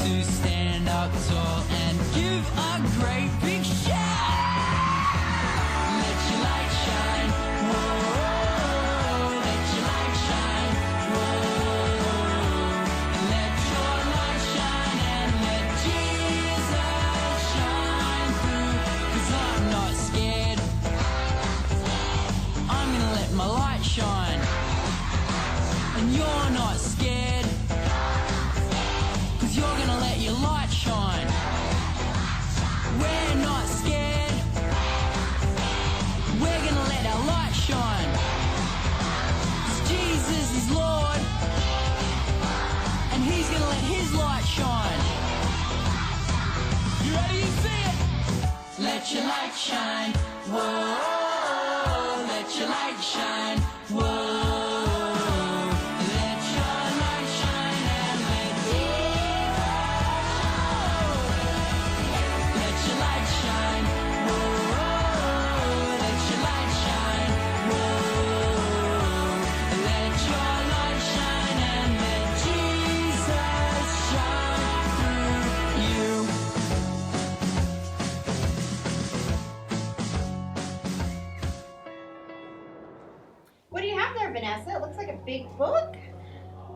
to stand up tall and give a great big shout. Let your light shine, whoa, let your light shine, whoa. Let your light shine and let Jesus shine through. 'Cause I'm not scared, I'm gonna let my light shine. And you're not scared, 'cause you're gonna let your light shine. We're not scared, we're gonna let our light shine. 'Cause Jesus is Lord, and he's gonna let his light shine. You ready? You see it? Let your light shine, whoa, let your light shine, whoa. What do you have there, Vanessa? It looks like a big book.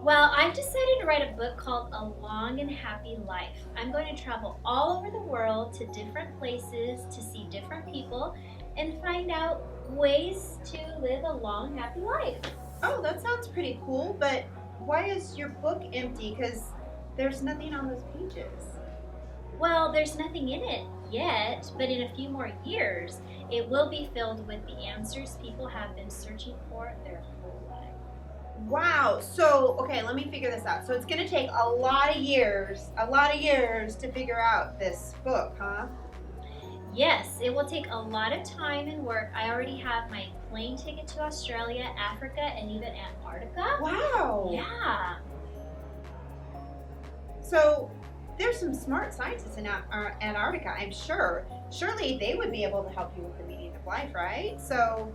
Well, I've decided to write a book called A Long and Happy Life. I'm going to travel all over the world to different places to see different people and find out ways to live a long, happy life. Oh, that sounds pretty cool, but why is your book empty? Because there's nothing on those pages. Well, there's nothing in it yet, but in a few more years, it will be filled with the answers people have been searching for their whole life. Wow. So, okay, let me figure this out. So it's going to take a lot of years to figure out this book, huh? Yes, it will take a lot of time and work. I already have my plane ticket to Australia, Africa, and even Antarctica. Wow. Yeah. So there's some smart scientists in Antarctica, I'm sure. Surely they would be able to help you with the meaning of life, right? So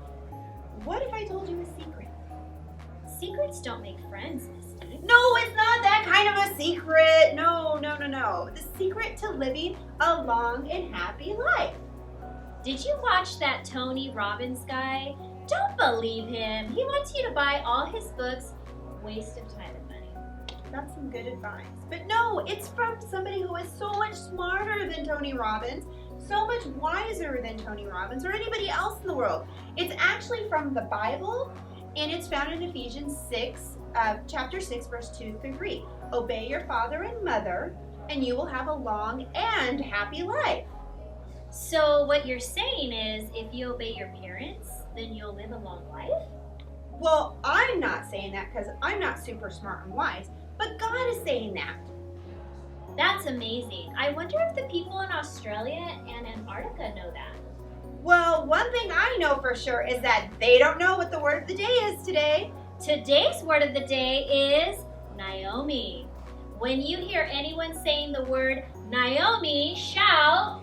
what if I told you a secret? Secrets don't make friends, Misty. No, it's not that kind of a secret. No. The secret to living a long and happy life. Did you watch that Tony Robbins guy? Don't believe him. He wants you to buy all his books. Waste of time and money. That's some good advice. But no, it's from somebody who is so much smarter than Tony Robbins, so much wiser than Tony Robbins or anybody else in the world. It's actually from the Bible, and it's found in Ephesians 6, chapter 6, verse 2 through 3. Obey your father and mother, and you will have a long and happy life. So what you're saying is if you obey your parents, then you'll live a long life? Well, I'm not saying that because I'm not super smart and wise, but God is saying that. That's amazing. I wonder if the people in Australia and Antarctica know that. Well, one thing I know for sure is that they don't know what the word of the day is today. Today's word of the day is Naomi. When you hear anyone saying the word Naomi, shout,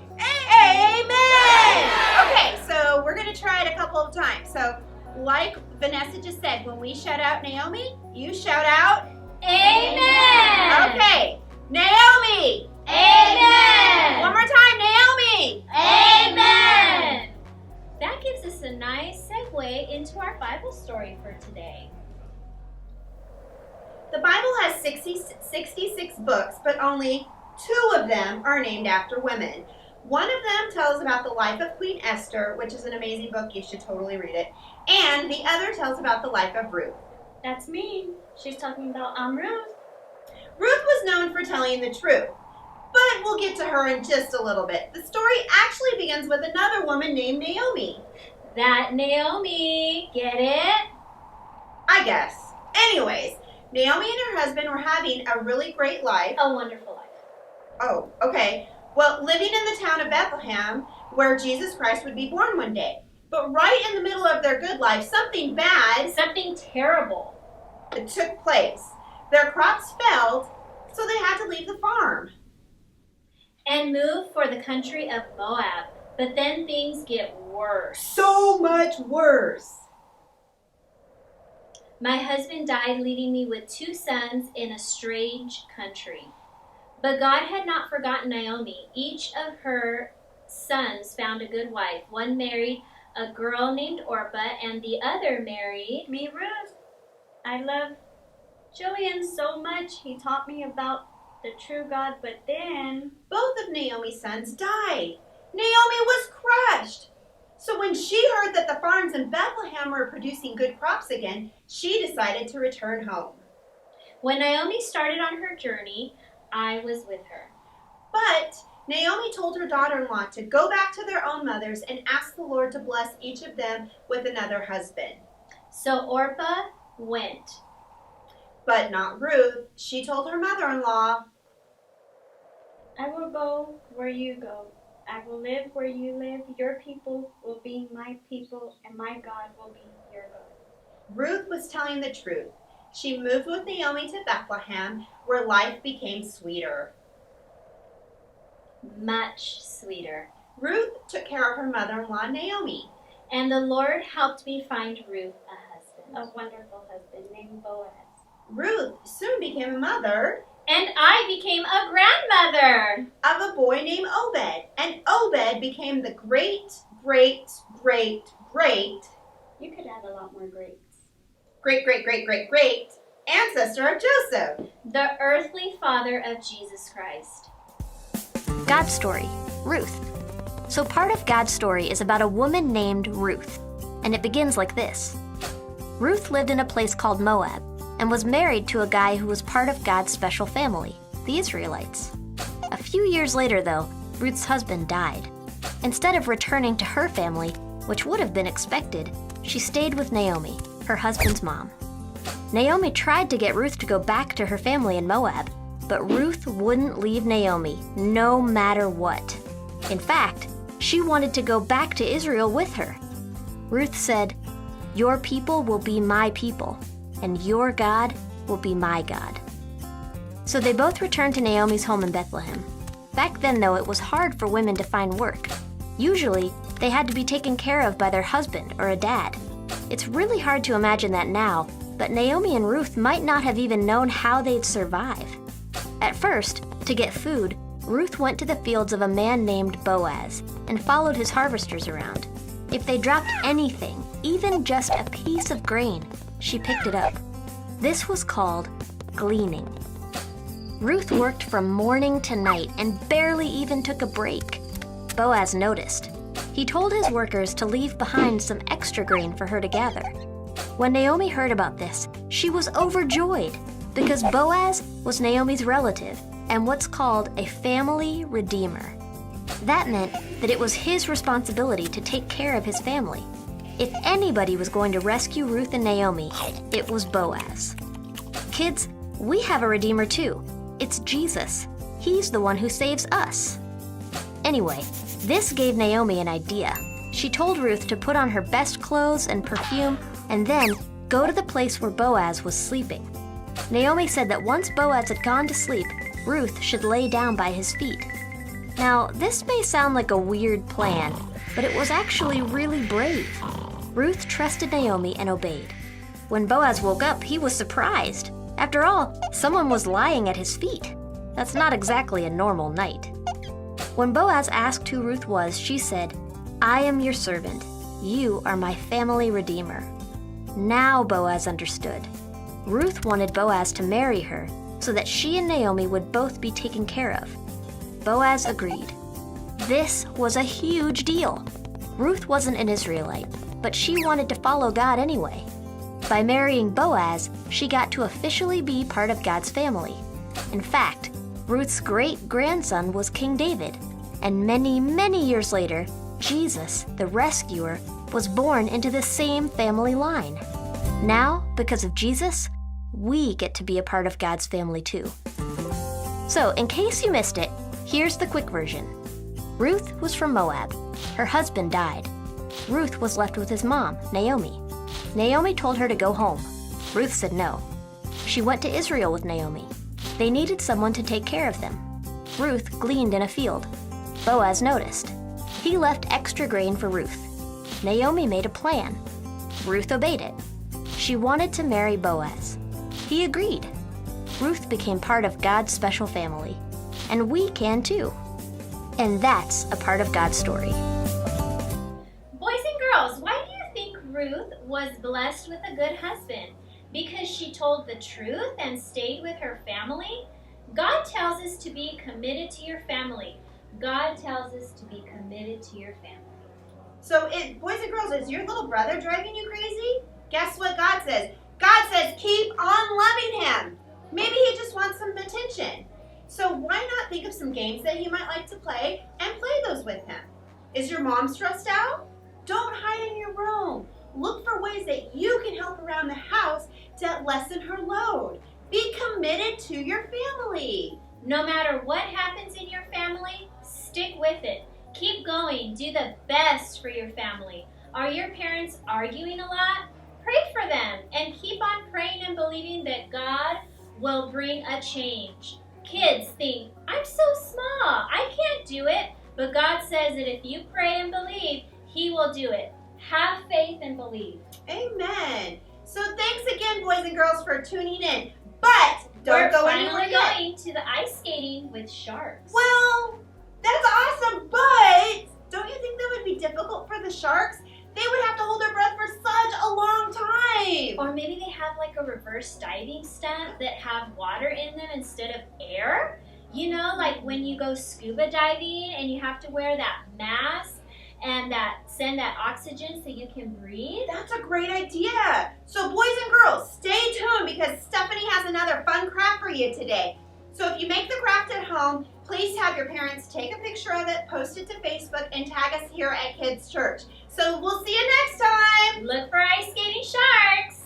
Amen! Okay, so we're going to try it a couple of times. So, like Vanessa just said, when we shout out Naomi, you shout out Amen! Okay, Naomi! Amen! One more time, Naomi! Amen! That gives us a nice segue into our Bible story for today. The Bible has 66 books, but only 2 of them are named after women. One of them tells about the life of Queen Esther, which is an amazing book. You should totally read it. And the other tells about the life of Ruth. That's me. She's talking about Ruth. Ruth was known for telling the truth, but we'll get to her in just a little bit. The story actually begins with another woman named Naomi. That Naomi. Get it? I guess. Anyways, Naomi and her husband were having a really great life. A wonderful life. Oh, okay. Well, living in the town of Bethlehem, where Jesus Christ would be born one day. But right in the middle of their good life, something bad, Something terrible. took place. Their crops failed, so they had to leave the farm. And move for the country of Moab. But then things get worse. So much worse. My husband died, leaving me with 2 sons in a strange country. But God had not forgotten Naomi. Each of her sons found a good wife. One married a girl named Orpah, and the other married Me, Ruth. I love Jillian so much. He taught me about the true God, but then Both of Naomi's sons died. Naomi was crushed. So when she heard that the farms in Bethlehem were producing good crops again, she decided to return home. When Naomi started on her journey, I was with her. But Naomi told her daughter-in-law to go back to their own mothers and ask the Lord to bless each of them with another husband. So Orpah went. But not Ruth. She told her mother-in-law, I will go where you go. I will live where you live. Your people will be my people, and my God will be your God. Ruth was telling the truth. She moved with Naomi to Bethlehem, where life became sweeter. Much sweeter. Ruth took care of her mother-in-law, Naomi. And the Lord helped me find Ruth a husband. A wonderful husband named Boaz. Ruth soon became a mother And I became a grandmother. of a boy named Obed. And Obed became the great You could add a lot more greats. ancestor of Joseph. The earthly father of Jesus Christ. God's story, Ruth. So part of God's story is about a woman named Ruth, and it begins like this. Ruth lived in a place called Moab and was married to a guy who was part of God's special family, the Israelites. A few years later, though, Ruth's husband died. Instead of returning to her family, which would have been expected, she stayed with Naomi, her husband's mom. Naomi tried to get Ruth to go back to her family in Moab, but Ruth wouldn't leave Naomi, no matter what. In fact, she wanted to go back to Israel with her. Ruth said, "Your people will be my people, and your God will be my God." So they both returned to Naomi's home in Bethlehem. Back then, though, it was hard for women to find work. Usually, they had to be taken care of by their husband or a dad. It's really hard to imagine that now, but Naomi and Ruth might not have even known how they'd survive. At first, to get food, Ruth went to the fields of a man named Boaz and followed his harvesters around. If they dropped anything, even just a piece of grain, she picked it up. This was called gleaning. Ruth worked from morning to night and barely even took a break. Boaz noticed. He told his workers to leave behind some extra grain for her to gather. When Naomi heard about this, she was overjoyed because Boaz was Naomi's relative and what's called a family redeemer. That meant that it was his responsibility to take care of his family. If anybody was going to rescue Ruth and Naomi, it was Boaz. Kids, we have a redeemer too. It's Jesus. He's the one who saves us. Anyway, this gave Naomi an idea. She told Ruth to put on her best clothes and perfume and then go to the place where Boaz was sleeping. Naomi said that once Boaz had gone to sleep, Ruth should lay down by his feet. Now, this may sound like a weird plan, but it was actually really brave. Ruth trusted Naomi and obeyed. When Boaz woke up, he was surprised. After all, someone was lying at his feet. That's not exactly a normal night. When Boaz asked who Ruth was, she said, "I am your servant. You are my family redeemer." Now Boaz understood. Ruth wanted Boaz to marry her so that she and Naomi would both be taken care of. Boaz agreed. This was a huge deal. Ruth wasn't an Israelite, but she wanted to follow God anyway. By marrying Boaz, she got to officially be part of God's family. In fact, Ruth's great-grandson was King David, and many, many years later, Jesus, the rescuer, was born into the same family line. Now, because of Jesus, we get to be a part of God's family too. So, in case you missed it, here's the quick version. Ruth was from Moab. Her husband died. Ruth was left with his mom, Naomi. Naomi told her to go home. Ruth said no. She went to Israel with Naomi. They needed someone to take care of them. Ruth gleaned in a field. Boaz noticed. He left extra grain for Ruth. Naomi made a plan. Ruth obeyed it. She wanted to marry Boaz. He agreed. Ruth became part of God's special family. and we can too. And that's a part of God's story. Boys and girls, why do you think Ruth was blessed with a good husband? Because she told the truth and stayed with her family? God tells us to be committed to your family. God tells us to be committed to your family. So, boys and girls, is your little brother driving you crazy? Guess what God says? God says keep on loving him. Maybe he just wants some attention. So why not think of some games that he might like to play and play those with him? Is your mom stressed out? Don't hide in your room. Look for ways that you can help around the house to lessen her load. Be committed to your family. No matter what happens in your family, stick with it. Keep going. Do the best for your family. Are your parents arguing a lot? Pray for them and keep on praying and believing that God will bring a change. Kids think, I'm so small, I can't do it. But God says that if you pray and believe, He will do it. Have faith and believe. Amen. So thanks again, boys and girls, for tuning in. But don't go anywhere yet. We're finally going to the ice skating with sharks. Well, that's awesome, but don't you think that would be difficult for the sharks? They would have to hold their breath for such a long time. Or maybe they have like a reverse diving stunt that have water in them instead of air. You know, like when you go scuba diving and you have to wear that mask and send that oxygen so you can breathe. That's a great idea. So boys and girls, stay tuned because Stephanie has another fun craft for you today. So if you make the craft at home, please have your parents take a picture of it, post it to Facebook, and tag us here at Kids Church. So we'll see you next time. Look for ice skating sharks.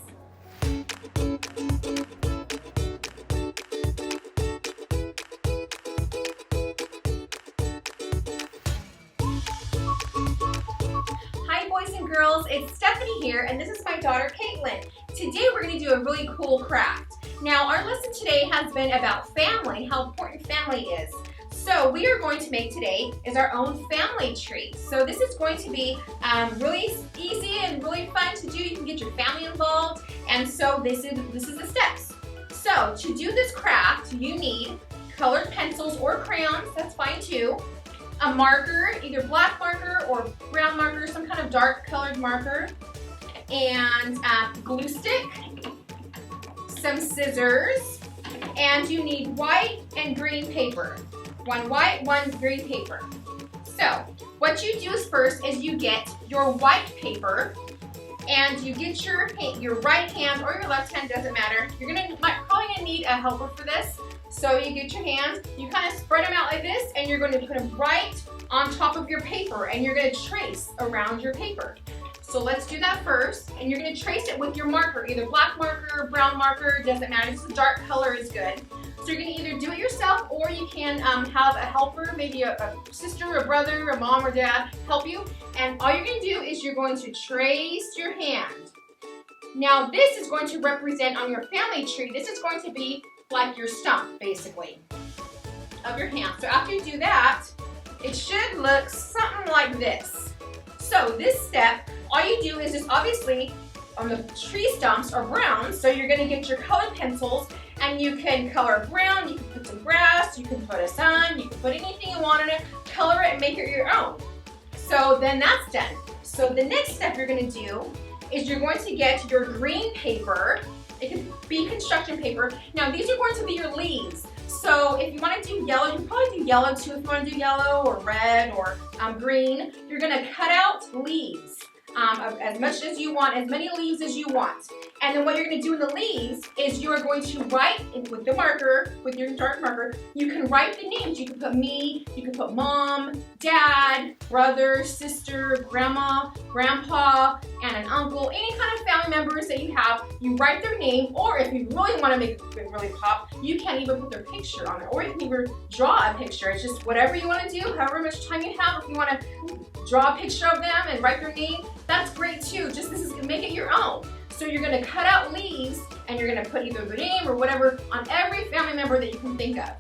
Hi boys and girls, it's Stephanie here and this is my daughter Caitlin. Today we're going to do a really cool craft. Now our lesson today has been about family, how important family is. So we are going to make today is our own family tree. So this is going to be really easy and really fun to do. You can get your family involved, and so this is the steps. So to do this craft, you need colored pencils or crayons, that's fine too. A marker, either black marker or brown marker, some kind of dark colored marker, and glue stick, some scissors, and you need white and green paper. One white, one green paper. So what you do is first is you get your white paper and you get your right hand or your left hand, doesn't matter. You're probably gonna need a helper for this. So you get your hands, you kind of spread them out like this, and you're going to put them right on top of your paper, and you're going to trace around your paper. So let's do that first, and you're going to trace it with your marker, either black marker, brown marker, doesn't matter, just a dark color is good. So you're going to either do it yourself, or you can have a helper, maybe a sister, a brother, a mom or dad help you, and all you're going to do is you're going to trace your hand. Now this is going to represent on your family tree, this is going to be like your stump, basically, of your hand. So after you do that, it should look something like this. So this step, all you do is just obviously, on the tree stumps are brown, so you're gonna get your colored pencils and you can color brown, you can put some grass, you can put a sun, you can put anything you want in it, color it and make it your own. So then that's done. So the next step you're gonna do is you're going to get your green paper. It could be construction paper. Now these are going to be your leaves. So if you want to do yellow, you can probably do yellow too if you want to do yellow or red or green. You're going to cut out leaves. As much as you want, as many leaves as you want. And then what you're going to do in the leaves is you are going to write with the marker, with your dark marker, you can write the names. You can put me, you can put mom, dad, brother, sister, grandma, grandpa, and an uncle, any kind of family members that you have, you write their name, or if you really want to make it really pop, you can even put their picture on it, or you can even draw a picture. It's just whatever you want to do, however much time you have. If you want to draw a picture of them and write their name, that's great too. Just make it your own. So you're gonna cut out leaves and you're gonna put either the name or whatever on every family member that you can think of.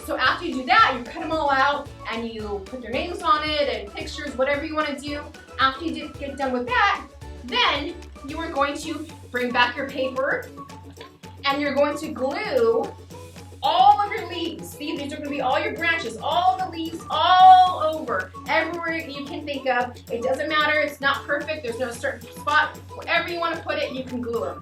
So after you do that, you cut them all out and you put their names on it and pictures, whatever you wanna do. After you get done with that, then you are going to bring back your paper and you're going to glue all of your leaves. These are going to be all your branches, all the leaves, all over, everywhere you can think of. It doesn't matter. It's not perfect. There's no certain spot. Wherever you want to put it, you can glue them.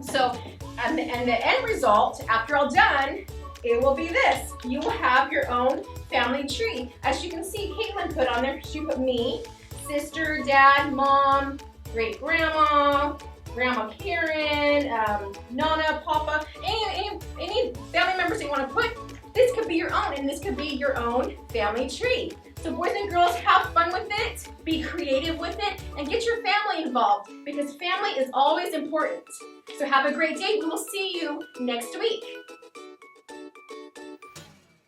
So, and the end result, after all done, it will be this. You will have your own family tree. As you can see, Caitlin put on there, she put me, sister, dad, mom, great grandma, Grandma Karen, Nana, Papa, any family members you want to put. This could be your own, and this could be your own family tree. So boys and girls, have fun with it, be creative with it, and get your family involved because family is always important. So have a great day. We will see you next week.